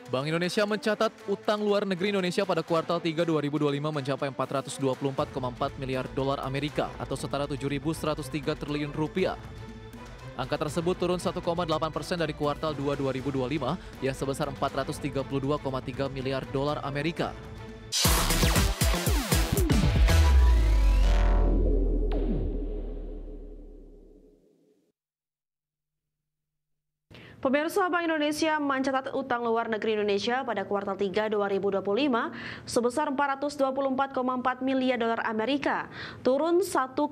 Bank Indonesia mencatat utang luar negeri Indonesia pada kuartal 3 2025 mencapai 424,4 miliar dolar Amerika atau setara 7.103 triliun rupiah. Angka tersebut turun 1,8% dari kuartal 2 2025 yang sebesar 432,3 miliar dolar Amerika. Pemirsa, Bank Indonesia mencatat utang luar negeri Indonesia pada kuartal 3 2025 sebesar 424,4 miliar dolar Amerika, turun 1,8%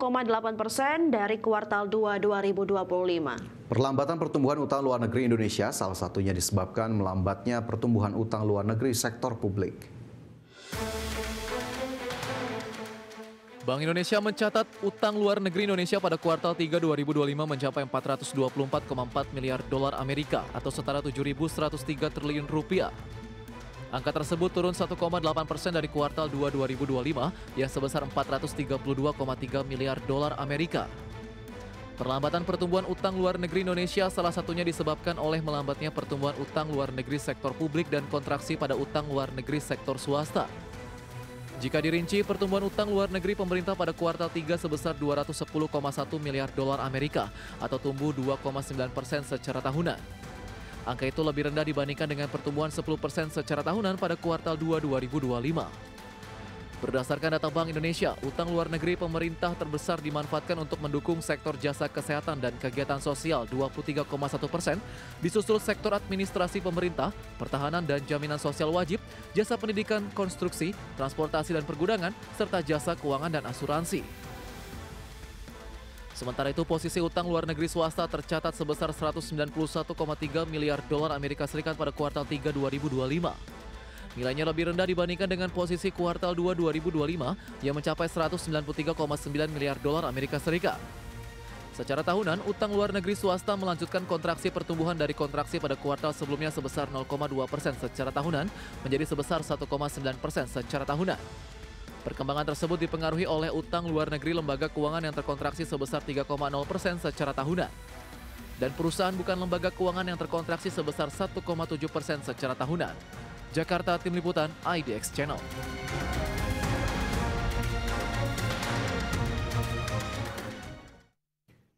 dari kuartal 2 2025. Perlambatan pertumbuhan utang luar negeri Indonesia salah satunya disebabkan melambatnya pertumbuhan utang luar negeri sektor publik. Bank Indonesia mencatat utang luar negeri Indonesia pada kuartal 3 2025 mencapai 424,4 miliar dolar Amerika atau setara 7.103 triliun rupiah. Angka tersebut turun 1,8% dari kuartal 2 2025 yang sebesar 432,3 miliar dolar Amerika. Perlambatan pertumbuhan utang luar negeri Indonesia salah satunya disebabkan oleh melambatnya pertumbuhan utang luar negeri sektor publik dan kontraksi pada utang luar negeri sektor swasta. Jika dirinci, pertumbuhan utang luar negeri pemerintah pada kuartal 3 sebesar 210,1 miliar dolar Amerika atau tumbuh 2,9% secara tahunan. Angka itu lebih rendah dibandingkan dengan pertumbuhan 10% secara tahunan pada kuartal 2 2025. Berdasarkan data Bank Indonesia, utang luar negeri pemerintah terbesar dimanfaatkan untuk mendukung sektor jasa kesehatan dan kegiatan sosial 23,1%, disusul sektor administrasi pemerintah, pertahanan dan jaminan sosial wajib, jasa pendidikan, konstruksi, transportasi dan pergudangan, serta jasa keuangan dan asuransi. Sementara itu, posisi utang luar negeri swasta tercatat sebesar 191,3 miliar dolar Amerika Serikat pada kuartal 3 2025. Nilainya lebih rendah dibandingkan dengan posisi kuartal 2 2025 yang mencapai 193,9 miliar dolar Amerika Serikat. Secara tahunan, utang luar negeri swasta melanjutkan kontraksi pertumbuhan dari kontraksi pada kuartal sebelumnya sebesar 0,2% secara tahunan menjadi sebesar 1,9% secara tahunan. Perkembangan tersebut dipengaruhi oleh utang luar negeri lembaga keuangan yang terkontraksi sebesar 3,0% secara tahunan. Dan perusahaan bukan lembaga keuangan yang terkontraksi sebesar 1,7% secara tahunan. Jakarta, Tim Liputan, IDX Channel.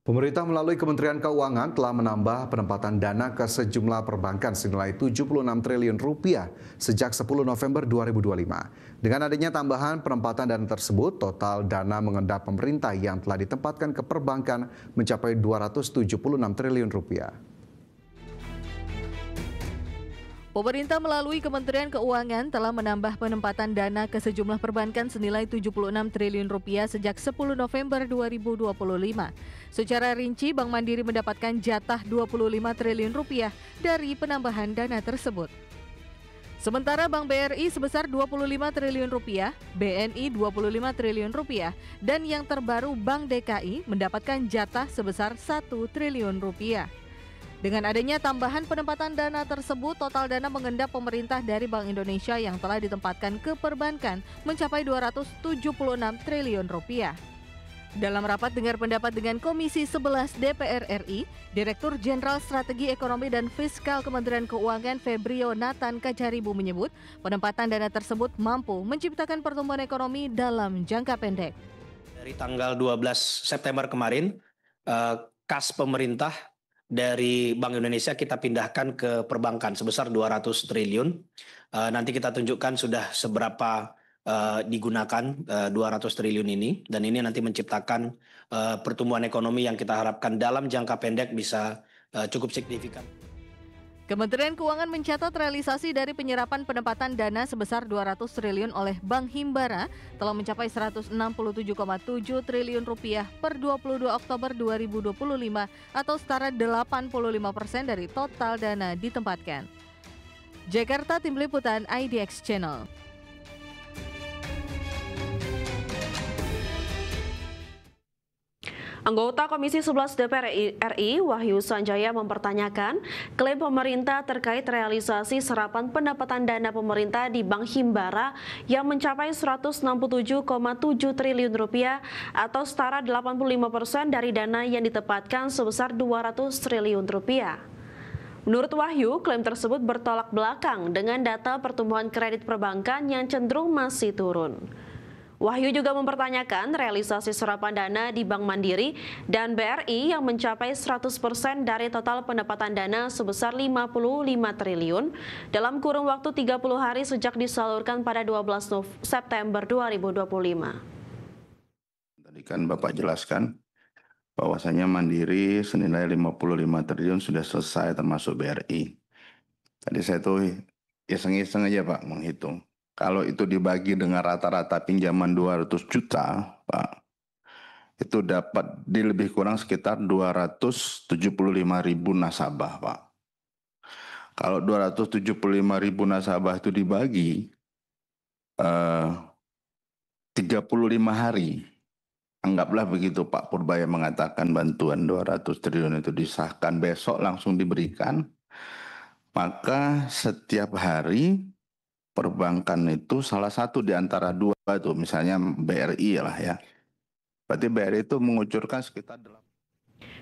Pemerintah melalui Kementerian Keuangan telah menambah penempatan dana ke sejumlah perbankan senilai 76 triliun rupiah sejak 10 November 2025. Dengan adanya tambahan penempatan dana tersebut, total dana mengendap pemerintah yang telah ditempatkan ke perbankan mencapai 276 triliun rupiah. Pemerintah melalui Kementerian Keuangan telah menambah penempatan dana ke sejumlah perbankan senilai 76 triliun rupiah sejak 10 November 2025. Secara rinci, Bank Mandiri mendapatkan jatah 25 triliun rupiah dari penambahan dana tersebut. Sementara Bank BRI sebesar 25 triliun rupiah, BNI 25 triliun rupiah, dan yang terbaru Bank DKI mendapatkan jatah sebesar 1 triliun rupiah. Dengan adanya tambahan penempatan dana tersebut, total dana mengendap pemerintah dari Bank Indonesia yang telah ditempatkan ke perbankan mencapai 276 triliun rupiah. Dalam rapat dengar pendapat dengan Komisi 11 DPR RI, Direktur Jenderal Strategi Ekonomi dan Fiskal Kementerian Keuangan Febrio Nathan Kajaribu menyebut penempatan dana tersebut mampu menciptakan pertumbuhan ekonomi dalam jangka pendek. Dari tanggal 12 September kemarin, kas pemerintah dari Bank Indonesia kita pindahkan ke perbankan sebesar 200 triliun. Nanti kita tunjukkan sudah seberapa digunakan 200 triliun ini, dan ini nanti menciptakan pertumbuhan ekonomi yang kita harapkan dalam jangka pendek bisa cukup signifikan. Kementerian Keuangan mencatat realisasi dari penyerapan penempatan dana sebesar 200 triliun oleh Bank Himbara telah mencapai 167,7 triliun rupiah per 22 Oktober 2025 atau setara 85% dari total dana ditempatkan. Jakarta, Tim Liputan, IDX Channel. Anggota Komisi 11 DPR RI Wahyu Sanjaya mempertanyakan klaim pemerintah terkait realisasi serapan pendapatan dana pemerintah di Bank Himbara yang mencapai 167,7 triliun rupiah atau setara 85% dari dana yang ditempatkan sebesar 200 triliun rupiah. Menurut Wahyu, klaim tersebut bertolak belakang dengan data pertumbuhan kredit perbankan yang cenderung masih turun. Wahyu juga mempertanyakan realisasi serapan dana di Bank Mandiri dan BRI yang mencapai 100% dari total pendapatan dana sebesar 55 triliun dalam kurun waktu 30 hari sejak disalurkan pada 12 September 2025. Tadi kan Bapak jelaskan bahwasanya Mandiri senilai 55 triliun sudah selesai termasuk BRI. Tadi saya tuh iseng-iseng aja Pak menghitung. Kalau itu dibagi dengan rata-rata pinjaman 200 juta Pak, itu dapat lebih kurang sekitar 275.000 nasabah Pak. Kalau 275.000 nasabah itu dibagi 35 hari, anggaplah begitu Pak Purbaya mengatakan bantuan 200 triliun itu disahkan besok langsung diberikan, maka setiap hari perbankan itu salah satu di antara dua itu, misalnya BRI lah ya. Berarti BRI itu mengucurkan sekitar 8.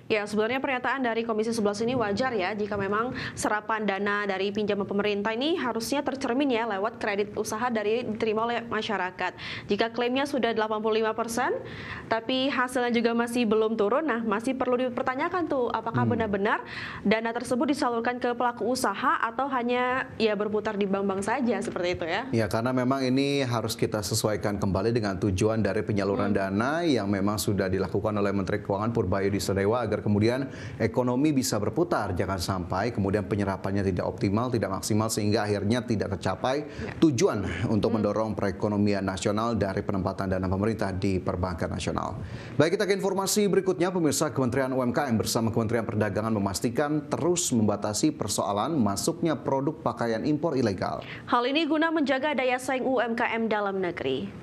Ya, sebenarnya pernyataan dari Komisi 11 ini wajar ya jika memang serapan dana dari pinjaman pemerintah ini harusnya tercermin ya lewat kredit usaha dari diterima oleh masyarakat. Jika klaimnya sudah 85%, tapi hasilnya juga masih belum turun, nah masih perlu dipertanyakan tuh apakah benar-benar dana tersebut disalurkan ke pelaku usaha atau hanya ya berputar di bank-bank saja seperti itu ya. Ya, karena memang ini harus kita sesuaikan kembali dengan tujuan dari penyaluran dana yang memang sudah dilakukan oleh Menteri Keuangan Purbayudi Sadewa agar kemudian ekonomi bisa berputar, jangan sampai kemudian penyerapannya tidak optimal, tidak maksimal sehingga akhirnya tidak tercapai tujuan untuk mendorong perekonomian nasional dari penempatan dana pemerintah di perbankan nasional. Baik, kita ke informasi berikutnya. Pemirsa, Kementerian UMKM bersama Kementerian Perdagangan memastikan terus membatasi persoalan masuknya produk pakaian impor ilegal. Hal ini guna menjaga daya saing UMKM dalam negeri.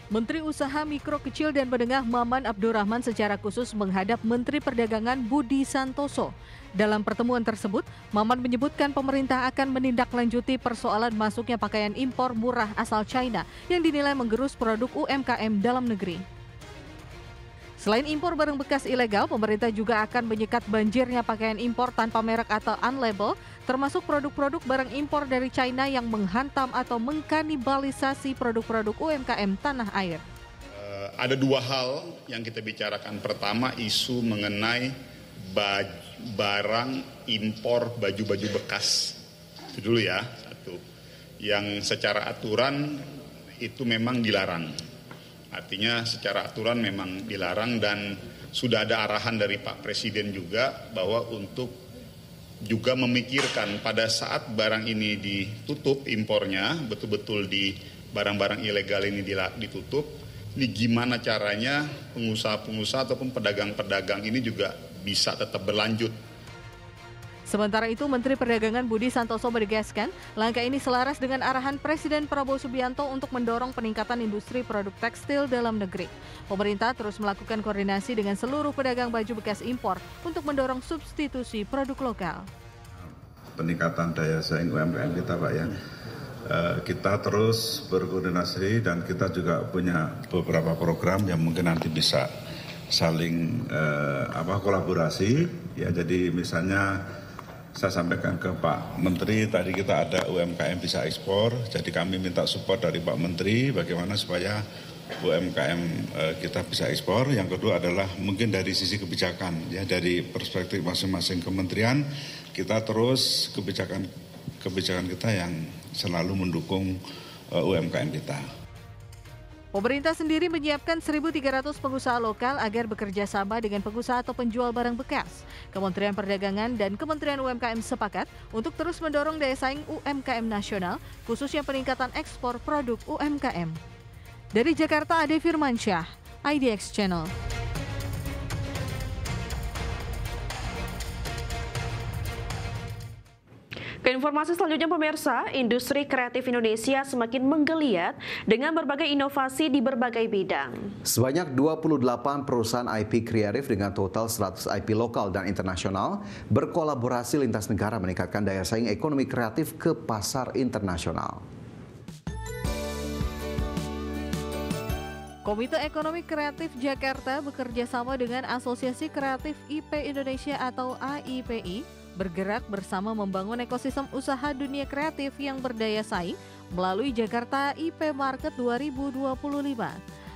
Menteri Usaha Mikro Kecil dan Menengah Maman Abdurrahman secara khusus menghadap Menteri Perdagangan Budi Santoso. Dalam pertemuan tersebut, Maman menyebutkan pemerintah akan menindaklanjuti persoalan masuknya pakaian impor murah asal China yang dinilai menggerus produk UMKM dalam negeri. Selain impor barang bekas ilegal, pemerintah juga akan menyekat banjirnya pakaian impor tanpa merek atau unlabel, termasuk produk-produk barang impor dari China yang menghantam atau mengkanibalisasi produk-produk UMKM tanah air. Ada dua hal yang kita bicarakan. Pertama, isu mengenai barang impor baju-baju bekas. Itu dulu ya, satu. Yang secara aturan itu memang dilarang. Artinya secara aturan memang dilarang dan sudah ada arahan dari Pak Presiden juga bahwa untuk juga memikirkan pada saat barang ini ditutup impornya, betul-betul di barang-barang ilegal ini ditutup, ini gimana caranya pengusaha-pengusaha ataupun pedagang-pedagang ini juga bisa tetap berlanjut. Sementara itu, Menteri Perdagangan Budi Santoso menegaskan langkah ini selaras dengan arahan Presiden Prabowo Subianto untuk mendorong peningkatan industri produk tekstil dalam negeri. Pemerintah terus melakukan koordinasi dengan seluruh pedagang baju bekas impor untuk mendorong substitusi produk lokal. Peningkatan daya saing UMKM kita Pak ya. Kita terus berkoordinasi dan kita juga punya beberapa program yang mungkin nanti bisa saling kolaborasi ya. Jadi misalnya saya sampaikan ke Pak Menteri, tadi kita ada UMKM bisa ekspor, jadi kami minta support dari Pak Menteri bagaimana supaya UMKM kita bisa ekspor. Yang kedua adalah mungkin dari sisi kebijakan, ya dari perspektif masing-masing kementerian, kita terus kebijakan kita yang selalu mendukung UMKM kita. Pemerintah sendiri menyiapkan 1.300 pengusaha lokal agar bekerja sama dengan pengusaha atau penjual barang bekas. Kementerian Perdagangan dan Kementerian UMKM sepakat untuk terus mendorong daya saing UMKM nasional, khususnya peningkatan ekspor produk UMKM. Dari Jakarta, Ade Firmansyah, IDX Channel. Ke informasi selanjutnya pemirsa, industri kreatif Indonesia semakin menggeliat dengan berbagai inovasi di berbagai bidang. Sebanyak 28 perusahaan IP kreatif dengan total 100 IP lokal dan internasional berkolaborasi lintas negara meningkatkan daya saing ekonomi kreatif ke pasar internasional. Komite Ekonomi Kreatif Jakarta bekerja sama dengan Asosiasi Kreatif IP Indonesia atau AIPI bergerak bersama membangun ekosistem usaha dunia kreatif yang berdaya saing melalui Jakarta IP Market 2025.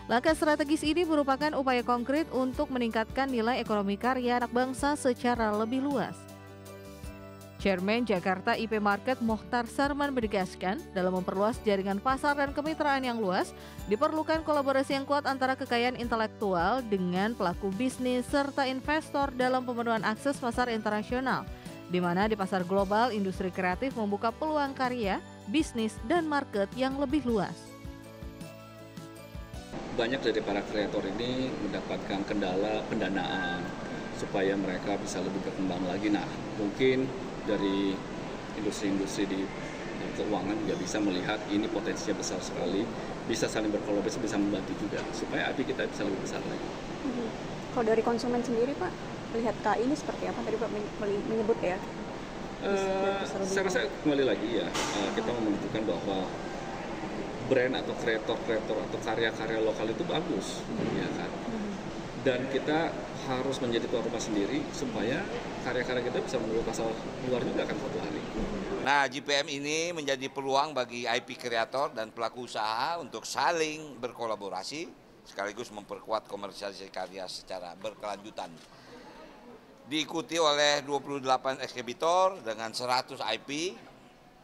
Langkah strategis ini merupakan upaya konkret untuk meningkatkan nilai ekonomi karya anak bangsa secara lebih luas. Chairman Jakarta IP Market Mohtar Sarman menegaskan, dalam memperluas jaringan pasar dan kemitraan yang luas, diperlukan kolaborasi yang kuat antara kekayaan intelektual dengan pelaku bisnis serta investor dalam pemenuhan akses pasar internasional, di mana di pasar global industri kreatif membuka peluang karya, bisnis, dan market yang lebih luas. Banyak dari para kreator ini mendapatkan kendala pendanaan supaya mereka bisa lebih berkembang lagi. Nah, mungkin dari industri-industri di keuangan juga bisa melihat ini potensinya besar sekali, bisa saling berkolaborasi, bisa membantu juga supaya IP kita bisa lebih besar lagi. Kalau dari konsumen sendiri Pak, melihat KI ini seperti apa? Tadi Pak menyebut ya. Saya rasa kembali lagi ya, kita menunjukkan bahwa brand atau kreator-kreator atau karya-karya lokal itu bagus, ya kan? Dan kita harus menjadi tuan rumah sendiri supaya karya-karya kita bisa menuju pasar luar juga kan suatu hari. Nah, JPM ini menjadi peluang bagi IP kreator dan pelaku usaha untuk saling berkolaborasi sekaligus memperkuat komersialisasi karya secara berkelanjutan. Diikuti oleh 28 eksebitor dengan 100 IP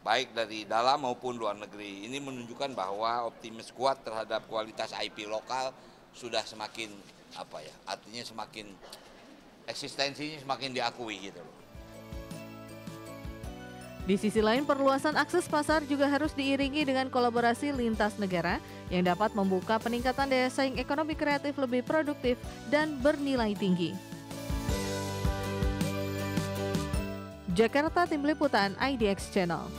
baik dari dalam maupun luar negeri. Ini menunjukkan bahwa optimis kuat terhadap kualitas IP lokal sudah semakin artinya semakin eksistensinya semakin diakui gitu loh. Di sisi lain, perluasan akses pasar juga harus diiringi dengan kolaborasi lintas negara yang dapat membuka peningkatan daya saing ekonomi kreatif lebih produktif dan bernilai tinggi. Jakarta, Tim Liputan IDX Channel.